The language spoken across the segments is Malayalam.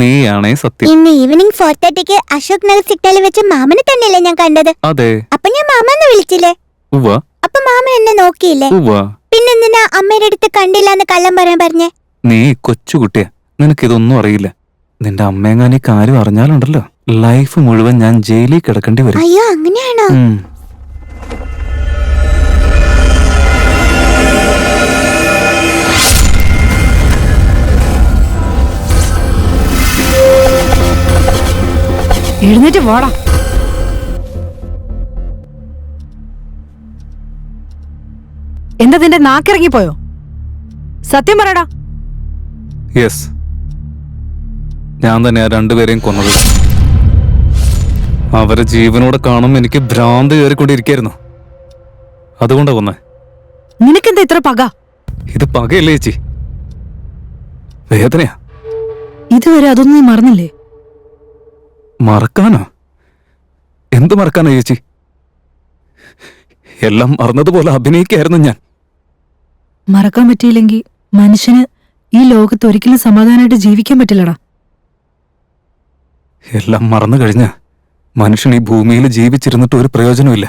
നീയാണേ സത്യം. ഇന്ന് ഈവനിങ് 4:30 അശോക് നഗർ സിഗ്നലിൽ വെച്ച് മാമനെ തന്നെയല്ലേ ഞാൻ കണ്ടത്? അതെ. അപ്പൊ ഞാൻ മാമാന്ന് വിളിച്ചില്ലേ? ഉവ്വ. അപ്പൊ മാമ എന്നെ നോക്കിയില്ലേ? ഉവ്വ. പിന്നെന്തിനാ അമ്മയുടെ അടുത്ത് കണ്ടില്ലാന്ന് കള്ളം പറയാൻ പറഞ്ഞേ? നീ കൊച്ചുകുട്ടിയാ, നിനക്കിതൊന്നും അറിയില്ല. നിന്റെ അമ്മയെങ്ങാനും ഈ കാര്യം അറിഞ്ഞാലുണ്ടല്ലോ, ലൈഫ് മുഴുവൻ ഞാൻ ജയിലിൽ കിടക്കേണ്ടി വരും. അയ്യോ, അങ്ങനെയാണോ? എഴുന്നേറ്റ് വാടാ. എന്താ നിന്റെ നാക്കിറങ്ങിപ്പോയോ? സത്യം പറയടാ. യെസ്, ഞാൻ തന്നെയാ രണ്ടുപേരെയും കൊന്നത്. അവരെ ജീവനോടെ കാണും എനിക്ക് ഭ്രാന്ത് കയറിക്കൊണ്ടിരിക്കായിരുന്നു. അതുകൊണ്ടാ കൊന്നേ. നിനക്കെന്താ ഇത്ര പക? ഇത് പകയല്ലേ ചേച്ചി, വേദനയാ. ഇതുവരെ അതൊന്നും നീ മറന്നില്ലേ? മറക്കാനോ? എന്ത് മറക്കാനോ ചേച്ചി? എല്ലാം മറന്നതുപോലെ അഭിനയിക്കായിരുന്നു ഞാൻ. മറക്കാൻ പറ്റിയില്ലെങ്കിൽ മനുഷ്യന് ഈ ലോകത്ത് ഒരിക്കലും സമാധാനമായിട്ട് ജീവിക്കാൻ പറ്റില്ലടാ. എല്ലാം മറന്നു കഴിഞ്ഞ മനുഷ്യൻ ഈ ഭൂമിയിൽ ജീവിച്ചിരുന്നിട്ട് ഒരു പ്രയോജനമില്ല.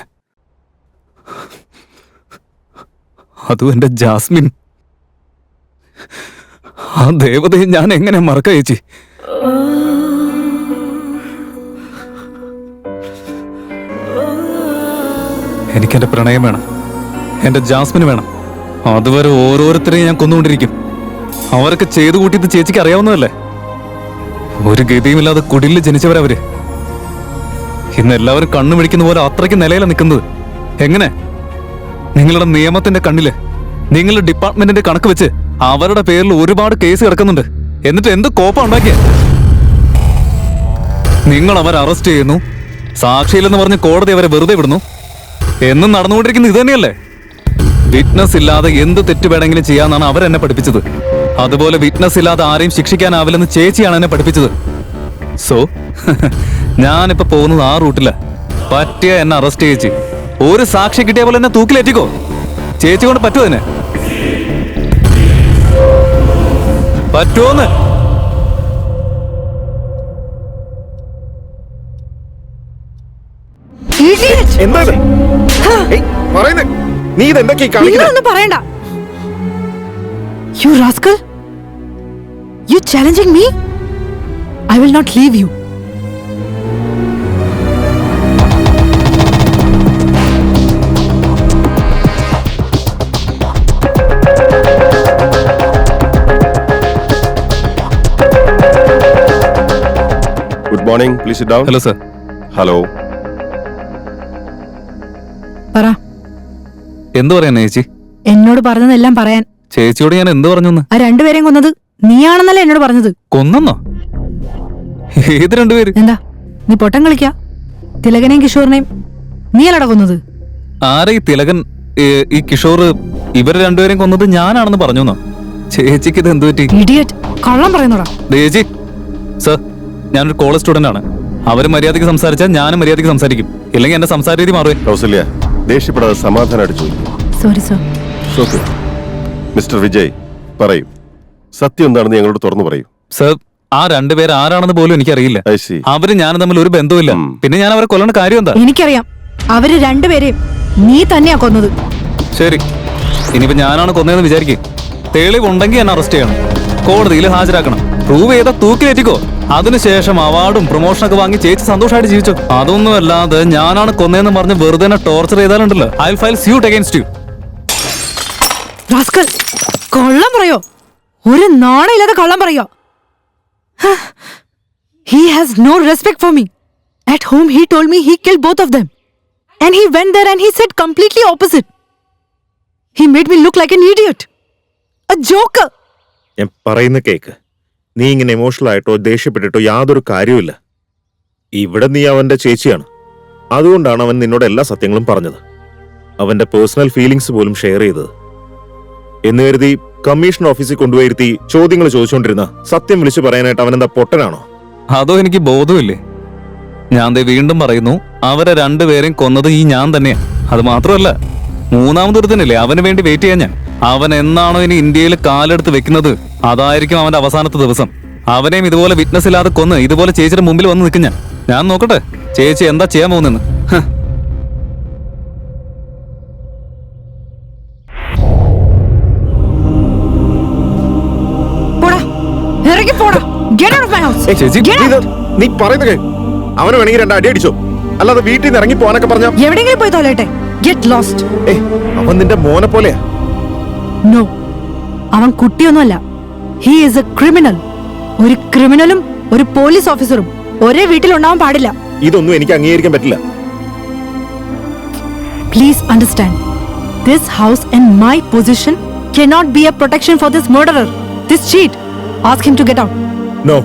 അതും എന്റെ ജാസ്മിൻ, ആ ദേവതയെ ഞാൻ എങ്ങനെ മറക്കാം ചേച്ചി? എനിക്കെന്റെ പ്രണയം വേണം, എന്റെ ജാസ്മിന് വേണം. അതുവരെ ഓരോരുത്തരെയും ഞാൻ കൊന്നുകൊണ്ടിരിക്കും. അവരൊക്കെ ചെയ്തു കൂട്ടിയത് ചേച്ചിക്ക് അറിയാവുന്നതല്ലേ? ഒരു ഗതിയുമില്ലാതെ കുടിലിൽ ജനിച്ചവരവര്. ഇന്ന് എല്ലാവരും കണ്ണു പിടിക്കുന്ന പോലെ അത്രയ്ക്ക് നിലയിലാണ് നിൽക്കുന്നത്. എങ്ങനെ? നിങ്ങളുടെ നിയമത്തിന്റെ കണ്ണില്, നിങ്ങളുടെ ഡിപ്പാർട്ട്മെന്റിന്റെ കണക്ക് വെച്ച് അവരുടെ പേരിൽ ഒരുപാട് കേസ് കിടക്കുന്നുണ്ട്. എന്നിട്ട് എന്ത് കോപ്പ ഉണ്ടാക്കിയ? നിങ്ങൾ അവരെ അറസ്റ്റ് ചെയ്യുന്നു, സാക്ഷിയില്ലെന്ന് പറഞ്ഞ് കോടതി അവരെ വെറുതെ വിടുന്നു. എന്നും നടന്നുകൊണ്ടിരിക്കുന്നത് ഇത് തന്നെയല്ലേ? വിറ്റ്നസ് ഇല്ലാതെ എന്ത് തെറ്റ് വേണമെങ്കിലും ചെയ്യാന്നാണ് അവരെന്നെ പഠിപ്പിച്ചത്. അതുപോലെ വിറ്റ്നസ് ഇല്ലാതെ ആരെയും ശിക്ഷിക്കാനാവില്ലെന്ന് ചേച്ചിയാണ് എന്നെ പഠിപ്പിച്ചത്. സോ ഞാനിപ്പോ പോകുന്നത് ആ റൂട്ടില്ല. പറ്റിയ എന്നെ അറസ്റ്റ് ചേച്ചി. ഒരു സാക്ഷി കിട്ടിയ പോലെ എന്നെ തൂക്കിലേറ്റിക്കോ. ചേച്ചി കൊണ്ട് പറ്റുമോ? തന്നെ പറ്റുമോന്ന്? നിങ്ങളൊന്നും പറയണ്ട. You rascal! You challenging me? I will not leave you. Good morning. Please sit down. Hello sir. Hello. പറ. എന്ത് പറയാനാ ചേച്ചി? എന്നോട് പറഞ്ഞതെല്ലാം പറയാൻ. ചേച്ചിയോട് ഞാൻ എന്ത് പറഞ്ഞു? ആ രണ്ടുപേരെയും കൊന്നത് നീയാണെന്നല്ലേ എന്നോട് പറഞ്ഞത്? കൊന്നോ? ഏത് രണ്ടുപേര്? എന്താ നീ പൊട്ടം കളിക്കാ? തിലകനെയും കിഷോറിനെയും നീയല്ലടാ കൊന്നത്. ആരെ ഈ തിലകൻ, ഈ കിഷോർ? ഇവര് രണ്ടുപേരെയും കൊന്നത് ഞാനാണെന്ന് പറഞ്ഞോ? ചേച്ചിക്ക് ഇത് എന്ത് പറ്റി? ഇഡിയറ്റ്, കള്ളം പറയുന്നോടാ. ചേച്ചി സർ, ഞാനൊരു കോളേജ് സ്റ്റുഡന്റ് ആണ്. അവര് മര്യാദയ്ക്ക് സംസാരിച്ചാൽ ഞാനും മര്യാദയ്ക്ക് സംസാരിക്കും. ഇല്ലെങ്കിൽ എന്റെ സംസാര രീതി മാറുവേ. കൗസല്യ, ദേഷ്യപ്പെടാതെ സമാധാനമായിട്ട് ചോദിക്കും. Sorry sir. മിസ്റ്റർ വിജയ്, പറയൂ, സത്യം എന്താണെന്ന് ഞങ്ങളോട് തുറന്നു പറയൂ. സർ, ആ രണ്ടുപേർ ആരാണെന്ന് പോലും എനിക്കറിയില്ല. അവര് ഞാനും തമ്മിൽ ഒരു ബന്ധവുമില്ല. പിന്നെ ഞാൻ അവരെ കൊല്ലേണ്ട കാര്യം എന്താ? എനിക്കറിയാം, അവര് രണ്ടുപേരെയും നീ തന്നെയാ കൊന്നത്. ശരി, ഇനിയിപ്പോ ഞാനാണ് കൊന്നതെന്ന് വിചാരിക്കും. തെളിവുണ്ടെങ്കിൽ എന്നെ അറസ്റ്റ് ചെയ്യണം, കോടതിയിൽ ഹാജരാക്കണം. പ്രൂവ് ചെയ്താൽ തൂക്കിലേറ്റിക്കോ. അതിനുശേഷം അവാർഡും പ്രൊമോഷനൊക്കെ വാങ്ങി ചേച്ചി സന്തോഷമായിട്ട് ജീവിച്ചു. അതൊന്നുമല്ലാതെ ഞാനാണ് കൊന്നതെന്ന് പറഞ്ഞ് വെറുതെ ടോർച്ചർ ചെയ്താലുണ്ടല്ലോ, I will file suit against you. Rascal, കള്ളം പറയോ? ഒരു നാണയില്ലാതെ കള്ളം പറയോ? He has no respect for me. At home he told me he killed both of them. And he went there and he said completely opposite. He made me look like an idiot. A joker. ഞാൻ പറയുന്ന കേക്ക്. നീ ഇങ്ങനെ ഇമോഷണൽ ആയിട്ടോ ദേഷ്യപ്പെട്ടിട്ടോ യാതൊരു കാര്യവുമില്ല. ഇവിടെ നീ അവന്റെ ചേച്ചിയാണ്. അതുകൊണ്ടാണ് അവൻ നിന്നോട് എല്ലാ സത്യങ്ങളും പറഞ്ഞത്. അവന്റെ പേഴ്സണൽ ഫീലിങ്സ് പോലും ഷെയർ ചെയ്തത്. എന്ന് കരുതി കമ്മീഷൻ ഓഫീസിൽ കൊണ്ടുപോയിരുത്തി ചോദ്യങ്ങൾ ചോദിച്ചുകൊണ്ടിരുന്ന സത്യം വിളിച്ചു പറയാനായിട്ട് അവനെന്താ പൊട്ടനാണോ? അതോ എനിക്ക് ബോധമില്ലേ? ഞാൻ വീണ്ടും പറയുന്നു, അവരെ രണ്ടുപേരെയും കൊന്നത് ഈ ഞാൻ തന്നെയാ. അത് മാത്രമല്ല, മൂന്നാമതൊരുത്തനല്ലേ അവന് വേണ്ടി വെയിറ്റ് ചെയ്യാൻ ഞാൻ. അവൻ എന്നാണോ ഇനി ഇന്ത്യയിൽ കാലെടുത്ത് വെക്കുന്നത്, അതായിരിക്കും അവന്റെ അവസാനത്തെ ദിവസം. അവനെയും ഇതുപോലെ വിറ്റ്നസ് ഇല്ലാതെ കൊന്ന് ഇതുപോലെ ചേച്ചിയുടെ മുമ്പിൽ വന്ന് നിൽക്കും ഞാൻ നോക്കട്ടെ ചേച്ചി എന്താ ചെയ്യാൻ പോകുന്നെന്ന്. പോടാ, ഇറങ്ങി പോടാ. Get out of my house. ചേച്ചി Get out. നീ പറയുന്ന കേക്ക്. അവന് വേണമെങ്കിൽ 2 അടി അടിച്ചോ, അല്ലാതെ വീട്ടിൽ നിന്ന് ഇറങ്ങി പോകാനൊക്കെ പറഞ്ഞ എവിടെയെങ്കിലും പോയി തോലട്ടെ. Get lost. അവൻ നിന്റെ മോനെ പോലെയാ. No. അവൻ കുട്ടിയൊന്നുമല്ല. He is a criminal. ഒരു ക്രിമിനലും ഒരു പോലീസ് ഓഫീസറും ഒരേ വീട്ടിലുണ്ടാവാൻ പാടില്ല. ഇതൊന്നും എനിക്ക് അംഗീകരിക്കാൻ പറ്റില്ല. Please understand. This house and my position cannot be a protection for this murderer. This cheat. Ask him to get out. No.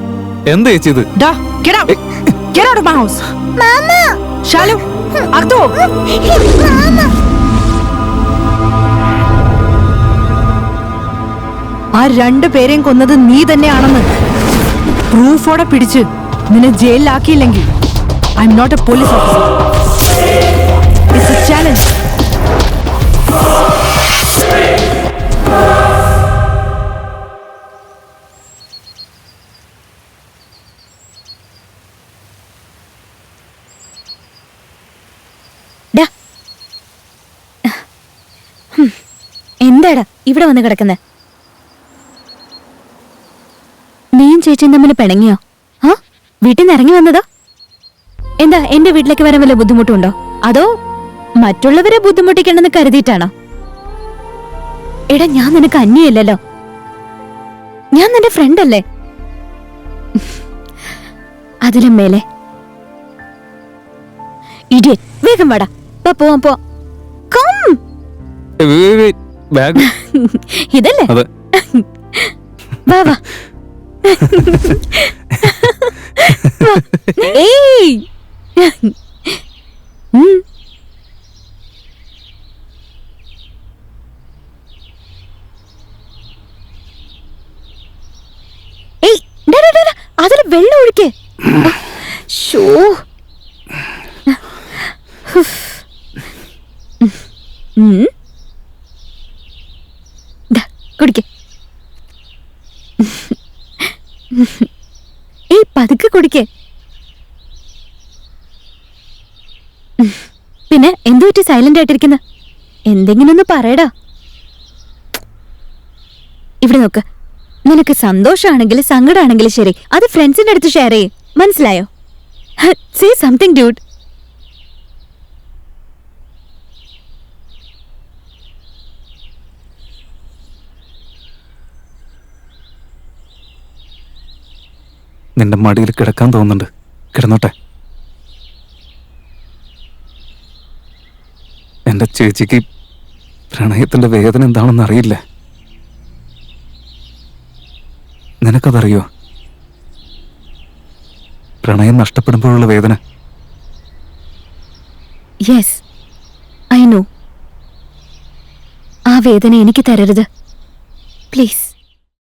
എന്താ ചേച്ചി ഇത്? Da, get out. Get out of my house. Mama! Shalu, Agdo. Mama! ആ 2 പേരെയും കൊന്നത് നീ തന്നെയാണെന്ന് പ്രൂഫോടെ പിടിച്ച് നിന്നെ ജയിലിലാക്കിയില്ലെങ്കിൽ I'm not a police officer. It's a challenge. എന്താടാ ഇവിടെ വന്ന് കിടക്കുന്നത്? നീയും ചേച്ചിയും തമ്മിൽ പിണങ്ങിയോ? ആ വീട്ടിൽ നിന്ന് ഇറങ്ങി വന്നതോ? എന്താ എന്റെ വീട്ടിലേക്ക് വരാൻ വല്ല ബുദ്ധിമുട്ടുണ്ടോ? അതോ മറ്റുള്ളവരെ ബുദ്ധിമുട്ടിക്കണമെന്ന് കരുതിയിട്ടാണോ? എടാ ഞാൻ നിനക്ക് അന്യല്ലല്ലോ, ഞാൻ നിന്റെ ഫ്രണ്ട് അല്ലേ? അതിലും മേലെ ഇഡിയറ്റ്. വേഗം വാടാ, പോവാം പോ. ബാഗ് ഇതല്ലേ? അതെ. വാ വാ. ഏയ് ഏയ് അതിൽ വെള്ളം ഒഴിക്കേ. ഷോ കുടിക്കേ. ഏയ് പതുക്കെ കുടിക്കേ. പിന്നെ എന്തു പറ്റി സൈലന്റ് ആയിട്ടിരിക്കുന്ന? എന്തെങ്കിലും ഒന്ന് പറയടാ. ഇവിടെ നോക്ക്, നിനക്ക് സന്തോഷാണെങ്കിലും സങ്കടമാണെങ്കിലും ശരി, അത് ഫ്രണ്ട്സിന്റെ അടുത്ത് ഷെയർ ചെയ്യ്. മനസ്സിലായോ? Say something dude. നിന്റെ മടിയിൽ കിടക്കാൻ തോന്നുന്നുണ്ട്, കിടന്നോട്ടെ. എന്റെ ചേച്ചിക്ക് പ്രണയത്തിന്റെ വേദന എന്താണെന്ന് അറിയില്ല. നിനക്കതറിയോ? പ്രണയം നഷ്ടപ്പെടുമ്പോഴുള്ള വേദന. Yes, I know. ആ വേദന എനിക്ക് തരരുത് പ്ലീസ്.